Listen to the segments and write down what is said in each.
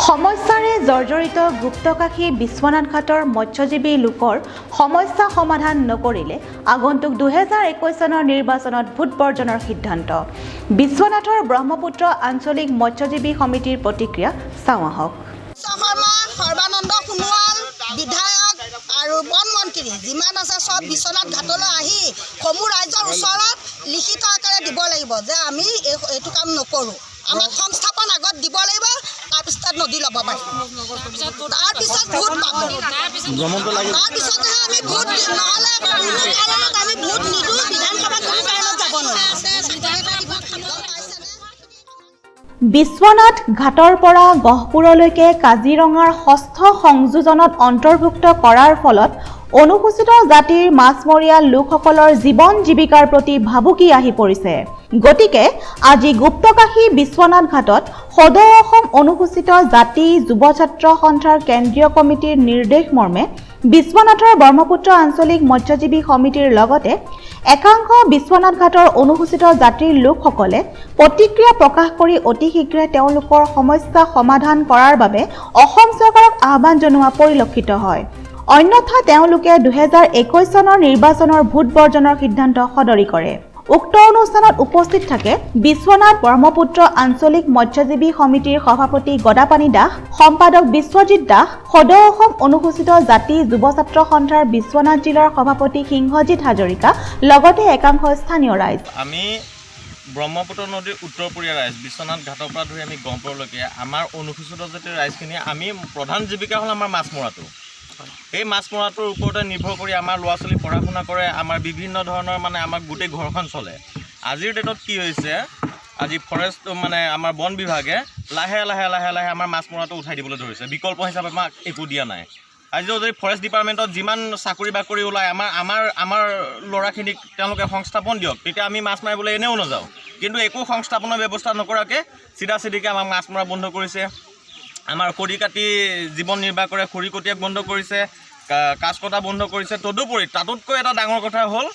সমস্যাৰে জৰ্জৰিত গুপ্তকাশী বিশ্বনাথ ঘাটৰ মৎস্যজীৱী লোকৰ সমস্যা সমাধান নকৰিলে আগন্তুক 2021 চনৰ নিৰ্বাচনত ভোট বৰ্জনৰ সিদ্ধান্ত। বিশ্বনাথৰ ব্ৰহ্মপুত্ৰ আঞ্চলিক মৎস্যজীৱী সমিতিৰ প্ৰতিক্ৰিয়া চাওঁ আহক। সৰ্বানন্দ সোণোৱাল বিধায়ক আৰু বন মন্ত্ৰী যিমান আছে সব বিশ্বনাথ ঘাটলৈ আহি সমূহ ৰাইজৰ ওচৰত লিখিত আকাৰে দিব লাগিব যে আমি এইটো কাম নকৰোঁ। আমাক সংস্থাপন আগত দিব লাগিব, তাৰপিছত নদী ল'ব পাৰিম, তাৰপিছত ভোট পাব, তাৰপিছতহে আমি ভোট দিম, নহ'লে আমি ভোট নিদিওঁ। বিধানসভাত কোনো কাৰণত যাব নোৱাৰোঁ। বিশ্বনাথ ঘাটৰ পৰা গহপুৰলৈকে কাজিৰঙাৰ ষষ্ঠ সংযোজনত অন্তৰ্ভুক্ত কৰাৰ ফলত অনুসূচিত জাতিৰ মাছমৰীয়া লোকসকলৰ জীৱন জীৱিকাৰ প্ৰতি ভাবুকি আহি পৰিছে। গতিকে আজি গুপ্তকাশী বিশ্বনাথ ঘাটত সদৌ অসম অনুসূচিত জাতি যুৱ ছাত্ৰ সন্থাৰ কেন্দ্ৰীয় কমিটিৰ নিৰ্দেশ মৰ্মে বিশ্বনাথৰ ব্ৰহ্মপুত্ৰ আঞ্চলিক মৎস্যজীৱী সমিতিৰ লগতে একাংশ বিশ্বনাথ ঘাটৰ অনুসূচিত জাতিৰ লোকসকলে প্ৰতিক্ৰিয়া প্ৰকাশ কৰি অতি শীঘ্ৰে তেওঁলোকৰ সমস্যা সমাধান কৰাৰ বাবে অসম চৰকাৰক আহ্বান জনোৱা পৰিলক্ষিত হয়। অন্যথা তেওঁলোকে 2021 চনৰ নিৰ্বাচনৰ ভোট বৰ্জনৰ সিদ্ধান্ত সদৰি কৰে। উক্ত অনুষ্ঠানত উপস্থিত থাকে বিশ্বনাথ ব্ৰহ্মপুত্ৰ আঞ্চলিক মৎস্যজীৱী সমিতিৰ সভাপতি গদাপানী দাস, সম্পাদক বিশ্বজিৎ দাস, সদৌ অসম অনুসূচিত জাতি যুৱ ছাত্ৰ সন্থাৰ বিশ্বনাথ জিলাৰ সভাপতি সিংহজিৎ হাজৰিকা, লগতে একাংশ স্থানীয় ৰাইজ। আমি ব্ৰহ্মপুত্ৰ নদীৰ উত্তৰপৰীয়া ৰাইজ বিশ্বনাথ ঘাটৰ পৰা ধৰি আমি গহপুৰলৈকে আমাৰ অনুসূচিত জাতিৰ ৰাইজখিনি আমি প্ৰধান জীৱিকা হ'ল আমাৰ মাছ মৰাটো। এই মাছ মৰাটোৰ ওপৰতে নিৰ্ভৰ কৰি আমাৰ ল'ৰা ছোৱালী পঢ়া শুনা কৰে, আমাৰ বিভিন্ন ধৰণৰ আমাক গোটেই ঘৰখন চলে। আজিৰ ডেটত কি হৈছে, আজি ফৰেষ্ট আমাৰ বন বিভাগে লাহে লাহে আমাৰ মাছ মৰাটো উঠাই দিবলৈ ধৰিছে। বিকল্প হিচাপে আমাক একো দিয়া নাই। আজিও যদি ফৰেষ্ট ডিপাৰ্টমেণ্টত যিমান চাকৰি বাকৰি ওলায় আমাৰ ল'ৰাখিনিক তেওঁলোকে সংস্থাপন দিয়ক, তেতিয়া আমি মাছ মাৰিবলৈ এনেও নাযাওঁ। কিন্তু একো সংস্থাপনৰ ব্যৱস্থা নকৰাকৈ চিধাচিধিকৈ আমাক মাছ মৰা বন্ধ কৰিছে। আমাৰ খৰি কাটি জীৱন নিৰ্বাহ কৰে, খৰি কটীয়াক বন্ধ কৰিছে, কাজ কটা বন্ধ কৰিছে। তদুপৰি তাতোতকৈ এটা ডাঙৰ কথা হ'ল,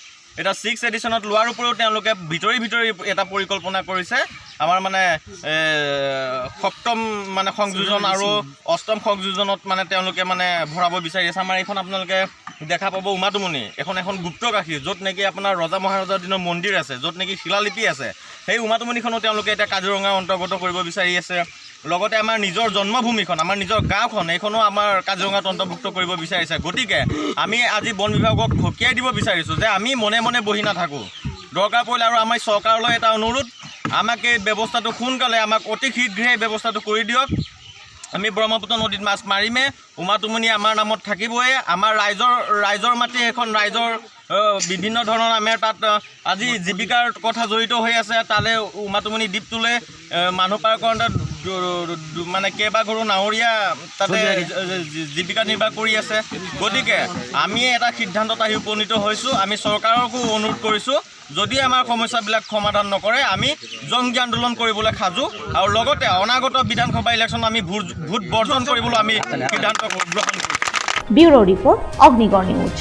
এটা 6th এডিশ্যনত লোৱাৰ উপৰিও তেওঁলোকে ভিতৰি এটা পৰিকল্পনা কৰিছে। আমাৰ সপ্তম সংযোজন আৰু অষ্টম সংযোজনত তেওঁলোকে ভৰাব বিচাৰি আছে। আমাৰ এইখন আপোনালোকে দেখা পাব উমাতুমণি, এখন গুপ্তকাশী, য'ত নেকি আপোনাৰ ৰজা মহাৰজাৰ দিনৰ মন্দিৰ আছে, য'ত নেকি শিলালিপি আছে। সেই উমাতুমণিখনো তেওঁলোকে এতিয়া কাজিৰঙাৰ অন্তৰ্গত কৰিব বিচাৰি আছে। লগতে আমাৰ নিজৰ জন্মভূমিখন, আমাৰ নিজৰ গাঁওখন, এইখনো আমাৰ কাজিৰঙাত অন্তৰ্ভুক্ত কৰিব বিচাৰিছে। গতিকে আমি আজি বন বিভাগক সকীয়াই দিব বিচাৰিছোঁ যে আমি মনে মনে বহি নাথাকোঁ। দৰকাৰ পৰিলে আৰু আমাৰ চৰকাৰলৈ এটা অনুৰোধ, আমাক এই ব্যৱস্থাটো সোনকালে আমাক অতি শীঘ্ৰে এই ব্যৱস্থাটো কৰি দিয়ক। আমি ব্ৰহ্মপুত্ৰ নদীত মাছ মাৰিমে, উমাতুমণি আমাৰ নামত থাকিবই। আমাৰ ৰাইজৰ মাটি, এখন ৰাইজৰ বিভিন্ন ধৰণৰ আমাৰ তাত আজি জীৱিকাৰ কথা জড়িত হৈ আছে। তালৈ উমাতুমণি দ্বীপটোলৈ মানুহ পাৰ কৰোঁতে কেইবাঘৰো নাৱৰীয়া তাতে জীৱিকা নিৰ্বাহ কৰি আছে। গতিকে আমি এটা সিদ্ধান্তত আহি উপনীত হৈছোঁ। আমি চৰকাৰকো অনুৰোধ কৰিছোঁ, যদি আমাৰ সমস্যাবিলাক সমাধান নকৰে আমি জংগী আন্দোলন কৰিবলৈ সাজু, আৰু লগতে অনাগত বিধানসভা ইলেকশ্যন আমি ভোট বৰ্জন কৰিবলৈ আমি সিদ্ধান্ত গ্ৰহণ কৰিছোঁ। Bureau report, Agnigarh news.